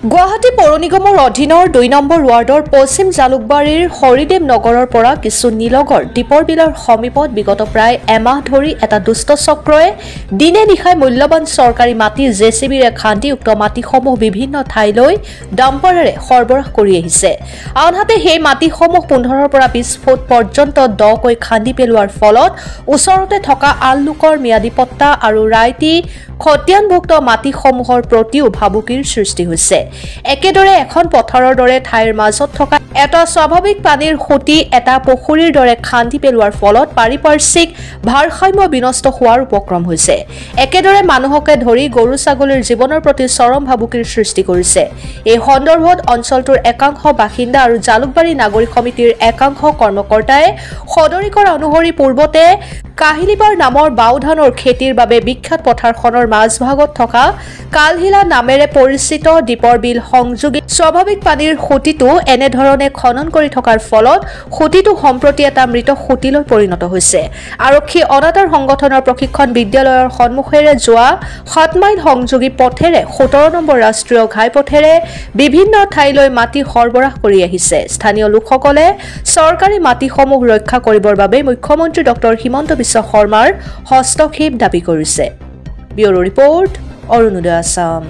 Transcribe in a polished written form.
গুৱাহাটী পৌৰ নিগমৰ অধীনৰ ২ নম্বৰ ৱাৰ্ডৰ পশ্চিম জালুকবাৰীৰ হৰিদেৱ নগৰৰ পৰা কিছু নীলগড় দীপৰ বিলৰ সমীপত বিগত প্ৰায় এমাহ ধৰি এটা দুষ্ট চক্ৰই দিনে নিশাই মূল্যৱান চৰকাৰী মাটি জেচিবিৰে খান্দি উক্ত মাটিসমূহ বিভিন্ন ঠাইলৈ ডাম্পাৰেৰে সৰবৰাহ কৰি আহিছে। আনহাতে সেই মাটিসমূহ ১৫ৰ পৰা ২০ ফুট পৰ্যন্ত দকৈ খান্দি পেলোৱাৰ ফলত ওচৰতে থকা আন লোকৰ ম্যাদী পট্টা আৰু ৰাইটি খতিয়ানভুক্ত মাটিসমূহৰ প্ৰতিও ভাবুকিৰ সৃষ্টি হৈছে। একেদৰে এখন পথাৰৰ দৰে ঠাইৰ মাজত থকা এটা স্বাভাৱিক পানীৰ খুঁটি এটা পুখুৰীৰ দৰে খান্দি পেলোৱাৰ ফলত পাৰিপাৰ্শ্বিক ভাৰসাম্য বিনষ্ট হোৱাৰ উপক্ৰম হৈছে। একেদৰে মানুহকে ধৰি গৰু ছাগলীৰ জীৱনৰ প্ৰতি চৰম ভাবুকিৰ সৃষ্টি কৰিছে। এই সন্দৰ্ভত অঞ্চলটোৰ একাংশ বাসিন্দা আৰু জালুকবাৰী নাগৰিক সমিতিৰ একাংশ কৰ্মকৰ্তাই সদৰি কৰা অনুসৰি পূৰ্বতে কাহিলিবাৰ নামৰ বাওধানৰ খেতিৰ বাবে বিখ্যাত পথাৰখনৰ মাজভাগত থকা কালহিলা নামেৰে পৰিচিত দীপৰ বিল সংযোগী স্বাভাৱিক পানীৰ খুঁটিটো এনেধৰণে খনন কৰি থকাৰ ফলত খুঁটিটো সম্প্ৰতি এটা মৃত খুঁটিলৈ পৰিণত হৈছে। আৰক্ষী অনাতাঁৰ সংগঠনৰ প্ৰশিক্ষণ বিদ্যালয়ৰ সন্মুখেৰে যোৱা ৭ মাইল সংযোগী পথেৰে ১৭ নম্বৰ ৰাষ্ট্ৰীয় ঘাইপথেৰে বিভিন্ন ঠাইলৈ মাটি সৰবৰাহ কৰি আহিছে। স্থানীয় লোকসকলে চৰকাৰী মাটিসমূহ ৰক্ষা কৰিবৰ বাবে মুখ্যমন্ত্ৰী ডক্টৰ হিমন্ত বিশ্ব শৰ্মাৰ হস্তক্ষেপ দাবী কৰিছে। Bureau report, Arunoday Assam.